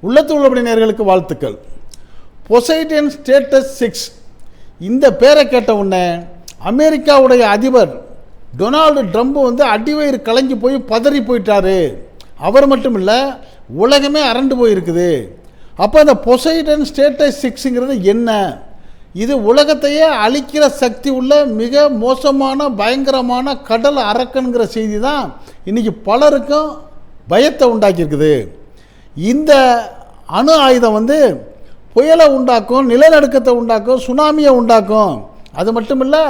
உள்ளத்து உள்ளபடி நேயர்களுக்கு வாழ்த்துக்கள். பொசைடன் ஸ்டேட்டஸ் 6 இந்த பேரை கேட்ட உடனே அமெரிக்காவுடைய அதிபர் டொனால்டு ட்ரம்ப் வந்து அடிவயிறு கலங்கி போய் பதறி போயிட்டாரு. அவர் மட்டும் இல்லை, உலகமே அரண்டு போயிருக்குது. அப்போ அந்த பொசைடன் ஸ்டேட்டஸ் 6ங்கிறது என்ன? இது உலகத்தையே அழிக்கிற சக்தி உள்ள மிக மோசமான பயங்கரமான கடல் அரக்கனுங்கிற செய்தி தான் இன்றைக்கி பலருக்கும் பயத்தை உண்டாக்கியிருக்குது. இந்த அணு ஆயுதம் வந்து புயலை உண்டாக்கும், நிலநடுக்கத்தை உண்டாக்கும், சுனாமியை உண்டாக்கும். அது மட்டும் இல்லை,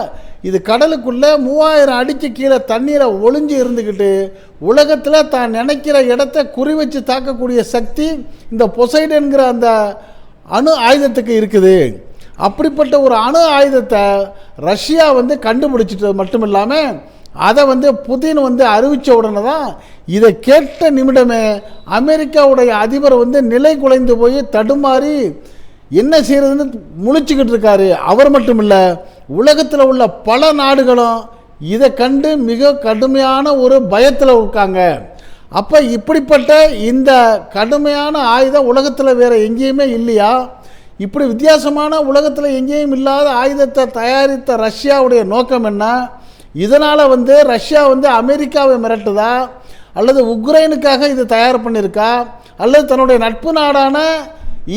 இது கடலுக்குள்ளே 3000 அடிக்கு கீழே தண்ணீரை ஒளிஞ்சு இருந்துக்கிட்டு உலகத்தில் தான் நினைக்கிற இடத்த குறி வச்சு தாக்கக்கூடிய சக்தி இந்த பொசைடன்கிற அந்த அணு ஆயுதத்துக்கு இருக்குது. அப்படிப்பட்ட ஒரு அணு ஆயுதத்தை ரஷ்யா வந்து கண்டுபிடிச்சிட்டது மட்டும் இல்லாமல் அதை வந்து புதின் வந்து அறிவித்த உடனே தான் இதை கேட்ட நிமிடமே அமெரிக்காவுடைய அதிபர் வந்து நிலை குலைந்து போய் தடுமாறி என்ன செய்யறதுன்னு முழிச்சுக்கிட்டு இருக்காரு. அவர் மட்டும் இல்லை, உலகத்தில் உள்ள பல நாடுகளும் இதை கண்டு மிக கடுமையான ஒரு பயத்தில் இருக்காங்க. அப்போ இப்படிப்பட்ட இந்த கடுமையான ஆயுதம் உலகத்தில் வேறு எங்கேயுமே இல்லையா? இப்படி வித்தியாசமான உலகத்தில் எங்கேயும் இல்லாத ஆயுதத்தை தயாரித்த ரஷ்யாவுடைய நோக்கம் என்ன? இதனால் வந்து ரஷ்யா வந்து அமெரிக்காவை மிரட்டுதா, அல்லது உக்ரைனுக்காக இது தயார் பண்ணியிருக்கா, அல்லது தன்னுடைய நட்பு நாடான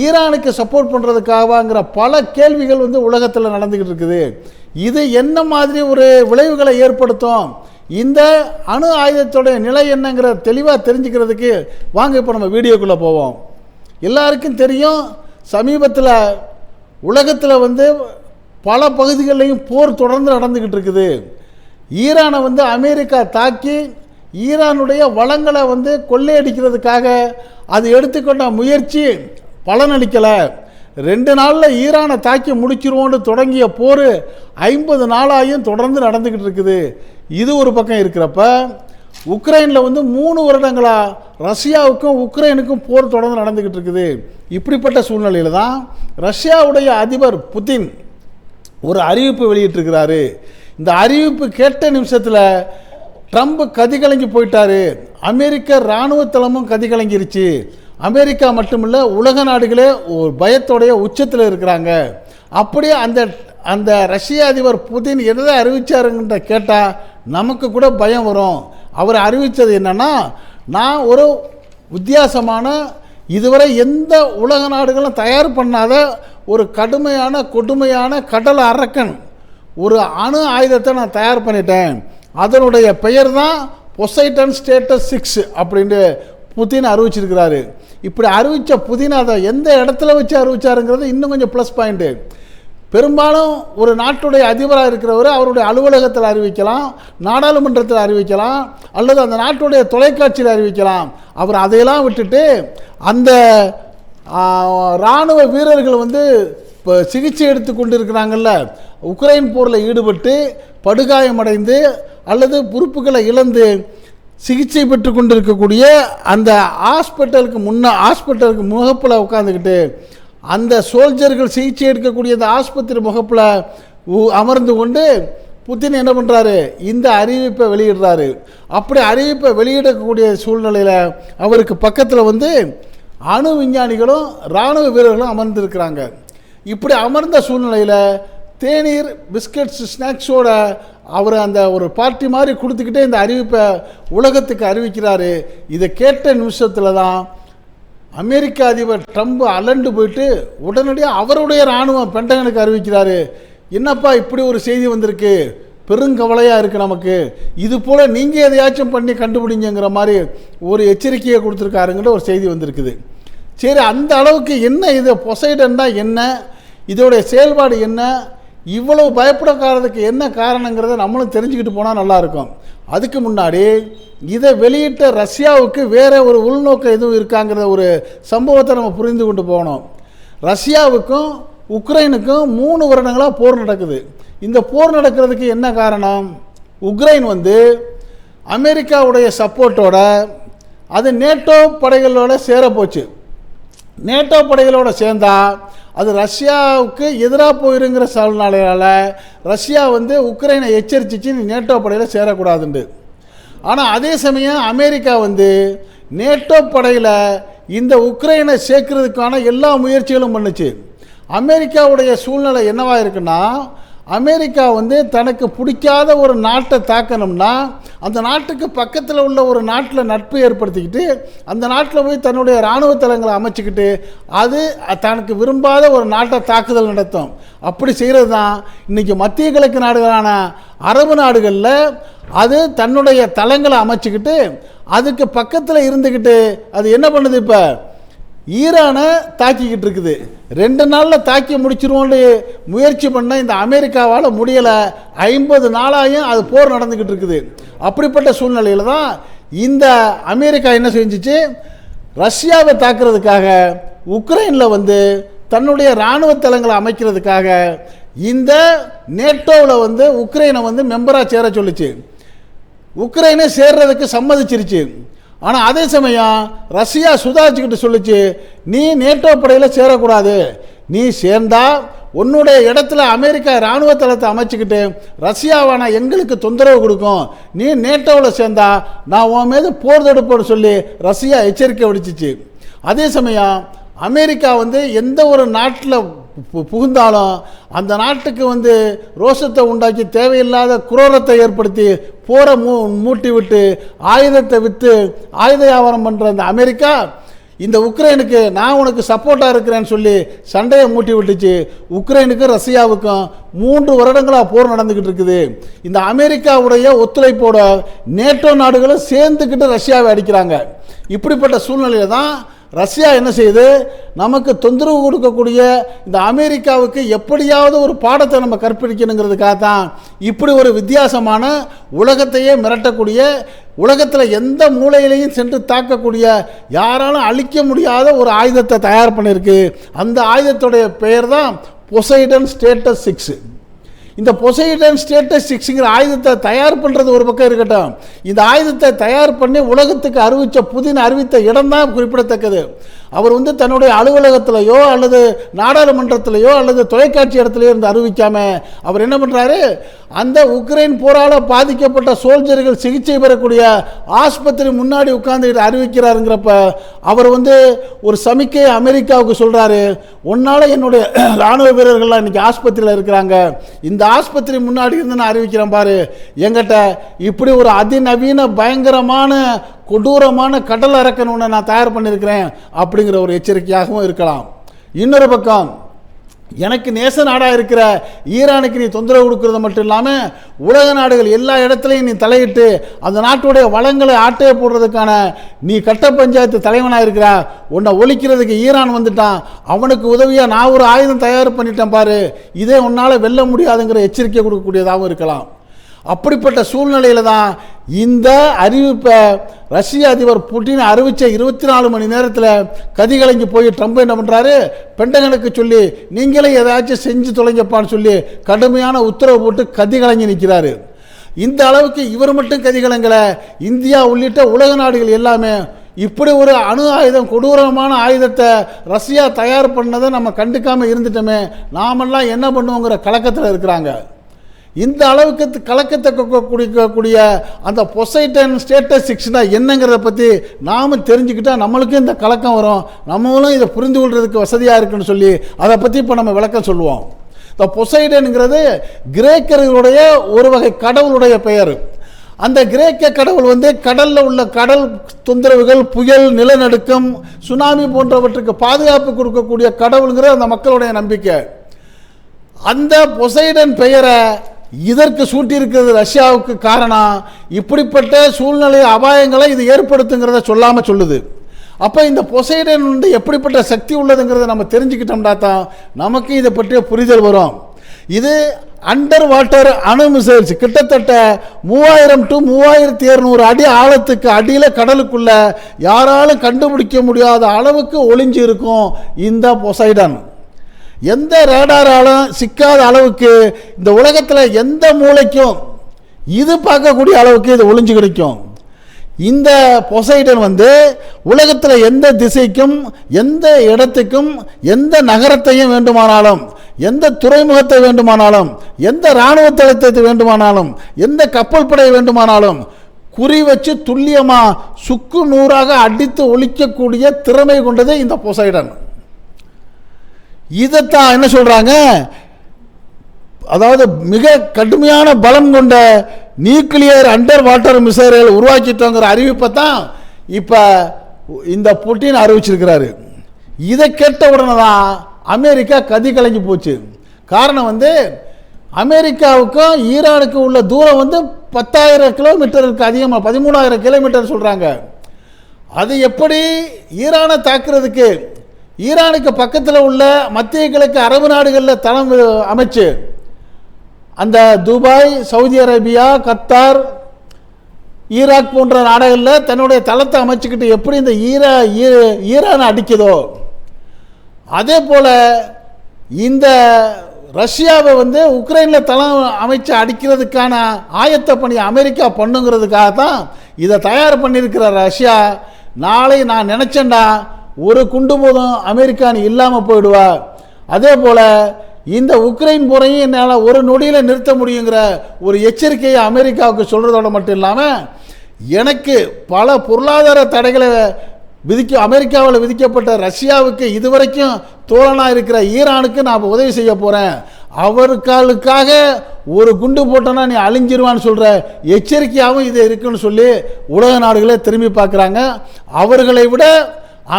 ஈரானுக்கு சப்போர்ட் பண்ணுறதுக்காகவாங்கிற பல கேள்விகள் வந்து உலகத்தில் நடந்துக்கிட்டு இருக்குது. இது என்ன மாதிரி ஒரு விளைவுகளை ஏற்படுத்தும், இந்த அணு ஆயுதத்துடைய நிலை என்னங்கிற தெளிவாக தெரிஞ்சுக்கிறதுக்கு வாங்க இப்போ நம்ம வீடியோக்குள்ளே போவோம். எல்லாருக்கும் தெரியும், சமீபத்தில் உலகத்தில் வந்து பல பகுதிகளிலையும் போர் தொடர்ந்து நடந்துக்கிட்டு இருக்குது. ஈரானை வந்து அமெரிக்கா தாக்கி ஈரானுடைய வளங்களை வந்து கொள்ளையடிக்கிறதுக்காக அது எடுத்துக்கொண்ட முயற்சி பலனளிக்கலை. 2 நாளில் ஈரானை தாக்கி முடிச்சிருவோன்னு தொடங்கிய போர் 50 நாளாயும் தொடர்ந்து நடந்துக்கிட்டு இருக்குது. இது ஒரு பக்கம் இருக்கிறப்ப உக்ரைனில் வந்து 3 வருடங்களாக ரஷ்யாவுக்கும் உக்ரைனுக்கும் போர் தொடர்ந்து நடந்துக்கிட்டு இருக்குது. இப்படிப்பட்ட சூழ்நிலையில் தான் ரஷ்யாவுடைய அதிபர் புதின் ஒரு அறிவிப்பு வெளியிட்டிருக்கிறாரு. இந்த அறிவிப்பு கேட்ட நிமிஷத்தில் ட்ரம்ப் கதிகலங்கி போயிட்டாரு. அமெரிக்க இராணுவ தளமும் கதிகலங்கிருச்சு. அமெரிக்கா மட்டுமில்லை, உலக நாடுகளே ஒரு பயத்தோடைய உச்சத்தில் இருக்கிறாங்க. அப்படியே அந்த ரஷ்ய அதிபர் புதின் எதை அறிவிச்சாருங்கிற கேட்டால் நமக்கு கூட பயம் வரும். அவர் அறிவித்தது என்னன்னா, நான் ஒரு வித்தியாசமான இதுவரை எந்த உலக நாடுகளும் தயார் பண்ணாத ஒரு கடுமையான கொடுமையான கடல் அரக்கன் ஒரு அணு ஆயுதத்தை நான் தயார் பண்ணிட்டேன். அதனுடைய பெயர் தான் பொசைடன் ஸ்டேட்டஸ் 6 அப்படின்ட்டு புதின் அறிவிச்சிருக்கிறாரு. இப்படி அறிவித்த புதின் அதை எந்த இடத்துல வச்சு அறிவிச்சாருங்கிறது இன்னும் கொஞ்சம் ப்ளஸ் பாயிண்ட்டு. பெரும்பாலும் ஒரு நாட்டுடைய அதிபராக இருக்கிறவர் அவருடைய அலுவலகத்தில் அறிவிக்கலாம், நாடாளுமன்றத்தில் அறிவிக்கலாம், அல்லது அந்த நாட்டுடைய தொலைக்காட்சியில் அறிவிக்கலாம். அவர் அதையெல்லாம் விட்டுட்டு அந்த இராணுவ வீரர்கள் வந்து இப்போ சிகிச்சை எடுத்து கொண்டு இருக்கிறாங்கல்ல, உக்ரைன் போரில் ஈடுபட்டு படுகாயமடைந்து அல்லது உறுப்புகளை இழந்து சிகிச்சை பெற்று கொண்டு இருக்கக்கூடிய அந்த ஹாஸ்பிட்டலுக்கு முகப்பில் உட்காந்துக்கிட்டு அந்த சோல்ஜர்கள் சிகிச்சை எடுக்கக்கூடிய அந்த ஆஸ்பத்திரி முகப்பில் அமர்ந்து கொண்டு புதின் என்ன பண்ணுறாரு, இந்த அறிவிப்பை வெளியிடுறாரு. அப்படி அறிவிப்பை வெளியிடக்கூடிய சூழ்நிலையில் அவருக்கு பக்கத்தில் வந்து அணு விஞ்ஞானிகளும் இராணுவ வீரர்களும் அமர்ந்திருக்கிறாங்க. இப்படி அமர்ந்த சூழ்நிலையில் தேநீர் பிஸ்கட்ஸ் ஸ்நாக்ஸோட அவர் அந்த ஒரு பார்ட்டி மாதிரி கொடுத்துக்கிட்டே இந்த அறிவிப்பை உலகத்துக்கு அறிவிக்கிறாரு. இதை கேட்ட நிமிஷத்தில் தான் அமெரிக்க அதிபர் ட்ரம்ப் அலண்டு போயிட்டு உடனடியாக அவருடைய இராணுவம் பென்டகனுக்கு அறிவிக்கிறாரு. என்னப்பா இப்படி ஒரு செய்தி வந்திருக்கு, பெருங்கவலையாக இருக்குது நமக்கு, இது போல் நீங்கள் எதையாச்சும் பண்ணி கண்டுபிடிங்கிற மாதிரி ஒரு எச்சரிக்கையை கொடுத்துருக்காருங்கிற ஒரு செய்தி வந்திருக்குது. சரி, அந்த அளவுக்கு என்ன இது பொசைடன் தான் என்ன, இதோடைய செயல்பாடு என்ன, இவ்வளவு பயப்படக்காரதுக்கு என்ன காரணங்கிறத நம்மளும் தெரிஞ்சுக்கிட்டு போனால் நல்லாயிருக்கும். அதுக்கு முன்னாடி இதை வெளியிட்ட ரஷ்யாவுக்கு வேறு ஒரு உள்நோக்கம் எதுவும் இருக்காங்கிற ஒரு சம்பவத்தை நம்ம புரிந்து கொண்டு போகணும். ரஷ்யாவுக்கும் உக்ரைனுக்கும் 3 வருடங்களாக போர் நடக்குது. இந்த போர் நடக்கிறதுக்கு என்ன காரணம்? உக்ரைன் வந்து அமெரிக்காவுடைய சப்போர்ட்டோட அது நேட்டோ படைகளோட சேரப்போச்சு. நேட்டோ படைகளோடு சேர்ந்தா அது ரஷ்யாவுக்கு எதிராக போயிருங்கிற சூழ்நிலையால் ரஷ்யா வந்து உக்ரைனை எச்சரிச்சிச்சு, நேட்டோ படையில் சேரக்கூடாதுண்டு. ஆனால் அதே சமயம் அமெரிக்கா வந்து நேட்டோ படையில் இந்த உக்ரைனை சேர்க்கறதுக்கான எல்லா முயற்சிகளும் பண்ணுச்சு. அமெரிக்காவுடைய சூழ்நிலை என்னவா இருக்குன்னா, அமெரிக்கா வந்து தனக்கு பிடிக்காத ஒரு நாட்டை தாக்கணும்னா அந்த நாட்டுக்கு பக்கத்தில் உள்ள ஒரு நாட்டில் நட்பு ஏற்படுத்திக்கிட்டு அந்த நாட்டில் போய் தன்னுடைய இராணுவ தளங்களை அமைச்சிக்கிட்டு அது தனக்கு விரும்பாத ஒரு நாட்டை தாக்குதல் நடத்தும். அப்படி செய்கிறது தான் இன்றைக்கி மத்திய கிழக்கு நாடுகளான அரபு நாடுகளில் அது தன்னுடைய தளங்களை அமைச்சிக்கிட்டு அதுக்கு பக்கத்தில் இருந்துக்கிட்டு அது என்ன பண்ணுது, இப்போ ஈரானை தாக்கிக்கிட்டு இருக்குது. 2 நாளில் தாக்கி முடிச்சிருவோன்னு முயற்சி பண்ண இந்த அமெரிக்காவால் முடியலை. 50 நாளாயும் அது போர் நடந்துக்கிட்டு இருக்குது. அப்படிப்பட்ட சூழ்நிலையில் தான் இந்த அமெரிக்கா என்ன செஞ்சிச்சு, ரஷ்யாவை தாக்குறதுக்காக உக்ரைனில் வந்து தன்னுடைய இராணுவ தளங்களை அமைக்கிறதுக்காக இந்த நேட்டோவில் வந்து உக்ரைனை வந்து மெம்பராக சேர சொல்லிச்சு. உக்ரைனை சேர்றதுக்கு சம்மதிச்சிருச்சு. ஆனால் அதே சமயம் ரஷ்யா சுதாரிச்சுக்கிட்டு சொல்லிச்சு, நீ நேட்டோ படையில் சேரக்கூடாது, நீ சேர்ந்தா உன்னுடைய இடத்துல அமெரிக்கா இராணுவ தளத்தை அமைச்சிக்கிட்டு ரஷ்யாவான எங்களுக்கு தொந்தரவு கொடுக்கும், நீ நேட்டோவில் சேர்ந்தா நான் உன் மீது போர் தொடுப்போன்னு சொல்லி ரஷ்யா எச்சரிக்கை விடுச்சிச்சு. அதே சமயம் அமெரிக்கா வந்து எந்த ஒரு நாட்டில் புகுந்தாலும் அந்த நாட்டுக்கு வந்து ரோஷத்தை உண்டாக்கி தேவையில்லாத குரோரத்தை ஏற்படுத்தி போரை மூட்டி விட்டு ஆயுதத்தை விற்று ஆயுத வியாபாரம் பண்ணுற அந்த அமெரிக்கா இந்த உக்ரைனுக்கு நான் உனக்கு சப்போர்ட்டாக இருக்கிறேன்னு சொல்லி சண்டையை மூட்டி விட்டுச்சு. உக்ரைனுக்கும் ரஷ்யாவுக்கும் 3 வருடங்களாக போர் நடந்துக்கிட்டு இருக்குது. இந்த அமெரிக்காவுடைய ஒத்துழைப்போட நேட்டோ நாடுகளும் சேர்ந்துக்கிட்டு ரஷ்யாவை அடிக்கிறாங்க. இப்படிப்பட்ட சூழ்நிலையில் தான் ரஷ்யா என்ன செய்யுது, நமக்கு தொந்தரவு கொடுக்கக்கூடிய இந்த அமெரிக்காவுக்கு எப்படியாவது ஒரு பாடத்தை நம்ம கற்பிக்கணுங்கிறதுக்காக தான் இப்படி ஒரு வித்தியாசமான உலகத்தையே மிரட்டக்கூடிய, உலகத்தில் எந்த மூலையிலையும் சென்று தாக்கக்கூடிய, யாராலும் அழிக்க முடியாத ஒரு ஆயுதத்தை தயார் பண்ணியிருக்கு. அந்த ஆயுதத்துடைய பெயர் தான் பொசைடன் ஸ்டேட்டஸ் 6. இந்த பொசைடன் ஸ்டேட்டஸ் 6ங்கிற ஆயுதத்தை தயார் பண்ணுறது ஒரு பக்கம் இருக்கட்டும், இந்த ஆயுதத்தை தயார் பண்ணி உலகத்துக்கு புதின் அறிவித்த இடம் தான் குறிப்பிடத்தக்கது. அவர் வந்து தன்னுடைய அலுவலகத்திலையோ அல்லது நாடாளுமன்றத்திலையோ அல்லது தொலைக்காட்சி இடத்துலையோ இருந்து அறிவிக்காம அவர் என்ன பண்ணுறாரு, அந்த உக்ரைன் போரால் பாதிக்கப்பட்ட சோல்ஜர்கள் சிகிச்சை பெறக்கூடிய ஆஸ்பத்திரி முன்னாடி உட்கார்ந்து அறிவிக்கிறாருங்கிறப்ப அவர் வந்து ஒரு சமிக்கை அமெரிக்காவுக்கு சொல்கிறாரு, உன்னால் என்னுடைய இராணுவ வீரர்கள்லாம் இன்றைக்கி ஆஸ்பத்திரியில் இருக்கிறாங்க, இந்த ஆஸ்பத்திரி முன்னாடி இருந்து நான் அறிவிக்கிறேன் பாரு, எங்கிட்ட இப்படி ஒரு அதிநவீன பயங்கரமான கொடூரமான கடல் அரக்கணுன்னு நான் தயார் பண்ணியிருக்கிறேன் அப்படிங்கிற ஒரு எச்சரிக்கையாகவும் இருக்கலாம். இன்னொரு பக்கம் எனக்கு நேச நாடாக இருக்கிற ஈரானுக்கு நீ தொந்தரவு கொடுக்கறது மட்டும் இல்லாமல் உலக நாடுகள் எல்லா இடத்துலையும் நீ தலையிட்டு அந்த நாட்டுடைய வளங்களை ஆட்டையை போடுறதுக்கான நீ கட்ட பஞ்சாயத்து தலைவனாக இருக்கிற, உன்னை ஒழிக்கிறதுக்கு ஈரான் வந்துட்டான், அவனுக்கு உதவியாக நான் ஒரு ஆயுதம் தயார் பண்ணிட்டேன் பாரு, இதே உன்னால் வெல்ல முடியாதுங்கிற எச்சரிக்கை கொடுக்கக்கூடியதாகவும் இருக்கலாம். அப்படிப்பட்ட சூழ்நிலையில் தான் இந்த அறிவிப்பை ரஷ்ய அதிபர் புட்டின் அறிவித்த 24 மணி நேரத்தில் கதிகலங்கி போய் ட்ரம்ப் என்ன பண்ணுறாரு, பெண்டகனுக்கு சொல்லி நீங்களே ஏதாச்சும் செஞ்சு தொலைங்கப்பான்னு சொல்லி கடுமையான உத்தரவு போட்டு கதிகலங்கி நிற்கிறாரு. இந்த அளவுக்கு இவர் மட்டும் கதிகலங்கலை, இந்தியா உள்ளிட்ட உலக நாடுகள் எல்லாமே இப்படி ஒரு அணு ஆயுதம் கொடூரமான ஆயுதத்தை ரஷ்யா தயார் பண்ணதை நம்ம கண்டுக்காமல் இருந்துட்டோமே, நாமெல்லாம் என்ன பண்ணுவோங்கிற கலக்கத்தில் இருக்கிறாங்க. இந்த அளவுக்கு கலக்கத்தை குடிக்கக்கூடிய அந்த பொசைடன் ஸ்டேட்டஸ் 6 என்னங்கிறத பற்றி நாம் தெரிஞ்சுக்கிட்டால் நம்மளுக்கும் இந்த கலக்கம் வரும், நம்மளும் இதை புரிந்து கொள்றதுக்கு வசதியாக இருக்குன்னு சொல்லி அதை பற்றி இப்போ நம்ம விளக்கம் சொல்லுவோம். இந்த பொசைடனுங்கிறது கிரேக்கர்களுடைய ஒரு வகை கடவுளுடைய பெயர். அந்த கிரேக்க கடவுள் வந்து கடலில் உள்ள கடல் தொந்தரவுகள், புயல், நிலநடுக்கம், சுனாமி போன்றவற்றுக்கு பாதுகாப்பு கொடுக்கக்கூடிய கடவுளுங்கிற அந்த மக்களுடைய நம்பிக்கை. அந்த பொசைடன் பெயரை இதற்கு சூட்டியிருக்கிறது ரஷ்யாவுக்கு காரணம், இப்படிப்பட்ட சூழ்நிலை அபாயங்களை இது ஏற்படுத்துங்கிறத சொல்லாமல் சொல்லுது. அப்போ இந்த பொசைடன் வந்து எப்படிப்பட்ட சக்தி உள்ளதுங்கிறத நம்ம தெரிஞ்சுக்கிட்டோம்னா தான் நமக்கு இதை பற்றிய புரிதல் வரும். இது அண்டர் வாட்டர் அணு மிசைல்ஸ் கிட்டத்தட்ட 3000 to 3200 அடி ஆழத்துக்கு அடியில் கடலுக்குள்ள யாராலும் கண்டுபிடிக்க முடியாத அளவுக்கு ஒளிஞ்சு இருக்கும் இந்த பொசைடன். எந்த ரேடாராலும் சிக்காத அளவுக்கு இந்த உலகத்தில் எந்த மூளைக்கும் இது பார்க்கக்கூடிய அளவுக்கு இது ஒளிஞ்சு கிடைக்கும். இந்த பொசைடன் வந்து உலகத்தில் எந்த திசைக்கும் எந்த இடத்துக்கும் எந்த நகரத்தையும் வேண்டுமானாலும், எந்த துறைமுகத்தை வேண்டுமானாலும், எந்த இராணுவ தளத்தை வேண்டுமானாலும், எந்த கப்பல் படை வேண்டுமானாலும் குறி வச்சு துல்லியமாக சுக்கு நூறாக அடித்து ஒழிக்கக்கூடிய திறமை கொண்டதே இந்த பொசைடன். இதைத்தான் என்ன சொல்றாங்க, அதாவது மிக கடுமையான பலம் கொண்ட நியூக்ளியர் அண்டர் வாட்டர் மிசைல் உருவாக்கிட்டோங்கிற அறிவிப்பை தான் இப்போ இந்த புட்டின் அறிவிச்சிருக்கிறாரு. இதை கேட்ட உடனே தான் அமெரிக்கா கதி கலங்கி போச்சு. காரணம் அமெரிக்காவுக்கும் ஈரானுக்கும் உள்ள தூரம் 10,000 கிலோமீட்டருக்கு அதிகமாக 13,000 கிலோமீட்டர் சொல்கிறாங்க. அது எப்படி ஈரானை தாக்குறதுக்கு ஈரானுக்கு பக்கத்தில் உள்ள மத்திய கிழக்கு அரபு நாடுகளில் தளம் அமைச்சு அந்த Dubai, Saudi Arabia, Qatar, Iraq போன்ற நாடுகளில் தன்னுடைய தளத்தை அமைச்சுக்கிட்டு எப்படி இந்த ஈரானை அடிக்குதோ அதே போல் இந்த ரஷ்யாவை உக்ரைனில் தளம் அமைச்சு அடிக்கிறதுக்கான ஆயத்த பணி அமெரிக்கா பண்ணுங்கிறதுக்காக தான் இதை தயார் பண்ணியிருக்கிற ரஷ்யா நாளை நான் நினச்சேன்டா ஒரு குண்டு போதும் அமெரிக்கானு இல்லாமல் போயிடுவா. அதே போல் இந்த உக்ரைன் போரையும் என்னால் ஒரு நொடியில் நிறுத்த முடியுங்கிற ஒரு எச்சரிக்கையை அமெரிக்காவுக்கு சொல்கிறதோட மட்டும் இல்லாமல் எனக்கு பல பொருளாதார தடைகளை அமெரிக்காவில் விதிக்கப்பட்ட ரஷ்யாவுக்கு இதுவரைக்கும் தோழனாக இருக்கிற ஈரானுக்கு நான் உதவி செய்ய போகிறேன், அவர்களுக்காக ஒரு குண்டு போட்டோன்னா நீ அழிஞ்சிருவான்னு சொல்கிற எச்சரிக்கையாகவும் இது இருக்குன்னு சொல்லி உலக நாடுகளே திரும்பி பார்க்குறாங்க. அவர்களை விட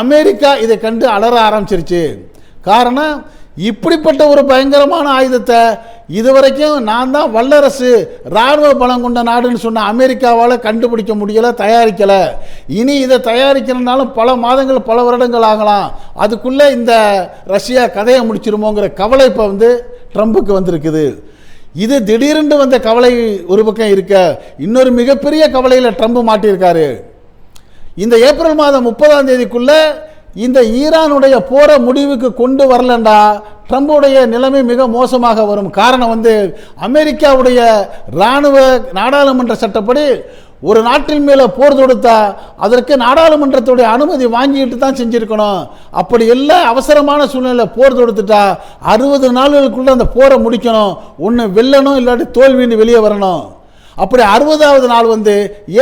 அமெரிக்கா இதை கண்டு அலற ஆரம்பிச்சிருச்சு. காரணம், இப்படிப்பட்ட ஒரு பயங்கரமான ஆயுதத்தை இதுவரைக்கும் நான் தான் வல்லரசு இராணுவ பலம் கொண்ட நாடுன்னு சொன்ன அமெரிக்காவால் கண்டுபிடிக்க முடியலை, தயாரிக்கலை. இனி இதை தயாரிக்கிறதுனாலும் பல மாதங்கள் பல வருடங்கள் ஆகலாம். அதுக்குள்ளே இந்த ரஷ்யா கதையை முடிச்சிருமோங்கிற கவலை இப்போ ட்ரம்புக்கு வந்திருக்குது. இது திடீரென்று வந்த கவலை ஒரு பக்கம் இருக்க, இன்னொரு மிகப்பெரிய கவலையில் ட்ரம்ப் மாட்டியிருக்காரு. இந்த ஏப்ரல் மாதம் 30ஆம் தேதிக்குள்ள இந்த ஈரானுடைய போரை முடிவுக்கு கொண்டு வரலண்டா ட்ரம்புடைய நிலைமை மிக மோசமாக வரும். காரணம் அமெரிக்காவுடைய இராணுவ நாடாளுமன்ற சட்டப்படி ஒரு நாட்டின் மேலே போர் தொடுத்தா அதற்கு நாடாளுமன்றத்துடைய அனுமதி வாங்கிட்டு தான் செஞ்சிருக்கணும். அப்படி எல்லாம் அவசரமான சூழ்நிலை போர் தொடுத்துட்டா 60 நாள்களுக்குள்ள அந்த போரை முடிக்கணும், ஒன்று வெல்லணும் இல்லாட்டி தோல்வின்னு வெளியே வரணும். அப்படி 60வது நாள்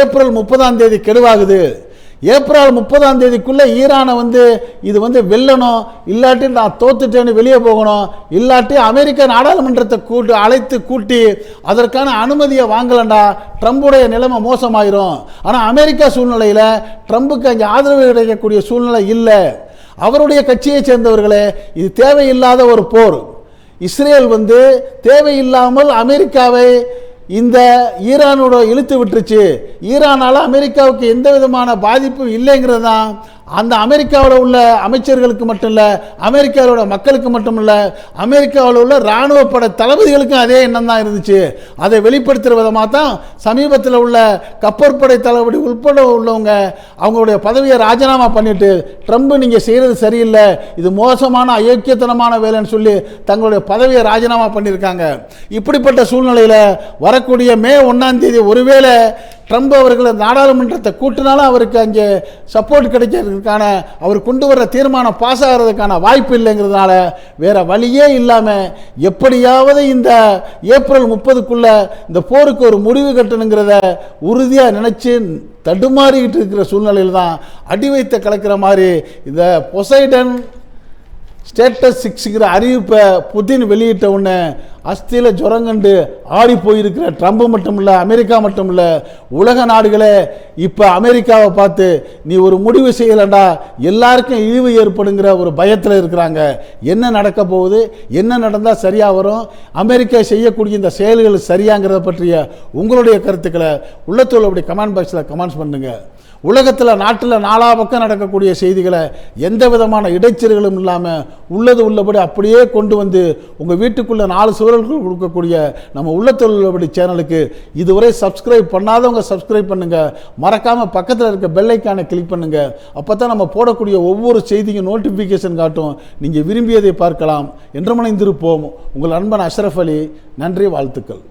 ஏப்ரல் 30ஆம் தேதி கெடுவாகுது. ஏப்ரல் 30ஆம் தேதிக்குள்ள ஈரானை இது வெல்லணும், இல்லாட்டி நான் தோத்துட்டேன்னு வெளியே போகணும், இல்லாட்டி அமெரிக்க நாடாளுமன்றத்தை அழைத்து கூட்டி அதற்கான அனுமதியை வாங்கலண்டா ட்ரம்புடைய நிலைமை மோசமாயிரும். ஆனால் அமெரிக்கா சூழ்நிலையில் ட்ரம்புக்கு அங்கே ஆதரவு கிடைக்கக்கூடிய சூழ்நிலை இல்லை. அவருடைய கட்சியை சேர்ந்தவர்களே, இது தேவையில்லாத ஒரு போர். இஸ்ரேல் தேவையில்லாமல் அமெரிக்காவை இந்த ஈரானோட இழுத்து விட்டுருச்சு. ஈரானால் அமெரிக்காவுக்கு எந்த விதமான பாதிப்பும் இல்லைங்கிறது தான் அந்த அமெரிக்காவில் உள்ள அமைச்சர்களுக்கு மட்டும் இல்லை, அமெரிக்காவோட மக்களுக்கு மட்டும் இல்லை, அமெரிக்காவில் உள்ள இராணுவ படை தளபதிகளுக்கும் அதே எண்ணம் தான் இருந்துச்சு. அதை வெளிப்படுத்துகிற விதமாக தான் சமீபத்தில் உள்ள கப்பற்படை தளபதி உட்பட உள்ளவங்க அவங்களுடைய பதவியை ராஜினாமா பண்ணிட்டு ட்ரம்ப் நீங்கள் செய்கிறது சரியில்லை, இது மோசமான அயோக்கியத்தனமான வேலைன்னு சொல்லி தங்களுடைய பதவியை ராஜினாமா பண்ணியிருக்காங்க. இப்படிப்பட்ட சூழ்நிலையில் வரக்கூடிய மே 1ஆம் தேதி ஒருவேளை ட்ரம்ப் அவர்கள் நாடாளுமன்றத்தை கூட்டினாலும் அவருக்கு அங்கே சப்போர்ட் கிடைக்கிறதுக்கான அவர் கொண்டு வர்ற தீர்மானம் பாஸ் ஆகிறதுக்கான வாய்ப்பு இல்லைங்கிறதுனால வேற வழியே இல்லாமல் எப்படியாவது இந்த ஏப்ரல் 30க்குள்ள இந்த போருக்கு ஒரு முடிவு கட்டணுங்கிறத உறுதியாக நினைச்சு தடுமாறிக்கிட்டு இருக்கிற சூழ்நிலையில் தான் அடி வைத்த கலக்கிற மாதிரி இந்த பொசைடன் ஸ்டேட்டஸ் 6ங்கிற அறிவிப்பை புதின் வெளியிட்ட உடனே அஸ்தியில் ஜுரங்கண்டு ஆடி போயிருக்கிற ட்ரம்ப் மட்டும் இல்லை, அமெரிக்கா மட்டும் இல்லை, உலக நாடுகளே இப்போ அமெரிக்காவை பார்த்து நீ ஒரு முடிவு செய்யலண்டா எல்லாருக்கும் இழிவு ஏற்படுங்கிற ஒரு பயத்தில் இருக்கிறாங்க. என்ன நடக்க போகுது, என்ன நடந்தால் சரியாக வரும், அமெரிக்கா செய்யக்கூடிய இந்த செயல்கள் சரியாங்கிறத பற்றிய உங்களுடைய கருத்துக்களை உள்ளத்தில் அப்படி கமெண்ட் பாக்ஸில் கமெண்ட்ஸ் பண்ணுங்கள். உலகத்தில் நாட்டில் 4 பக்கம் நடக்கக்கூடிய செய்திகளை எந்த விதமான இடைச்சல்களும் இல்லாமல் உள்ளது உள்ளபடி அப்படியே கொண்டு உங்கள் வீட்டுக்குள்ளே 4 சுவர்களுக்கு கொடுக்கக்கூடிய நம்ம உள்ளத்தில் உள்ளபடி சேனலுக்கு இதுவரை சப்ஸ்கிரைப் பண்ணாதவங்க சப்ஸ்கிரைப் பண்ணுங்கள். மறக்காமல் பக்கத்தில் இருக்க பெல் ஐக்கானை கிளிக் பண்ணுங்கள். அப்போ தான் நம்ம போடக்கூடிய ஒவ்வொரு செய்தியும் நோட்டிஃபிகேஷன் காட்டும், நீங்கள் விரும்பியதை பார்க்கலாம். என்று மணிந்திருப்போம். உங்கள் அன்பன் அஷ்ரஃப் அலி. நன்றி, வாழ்த்துக்கள்.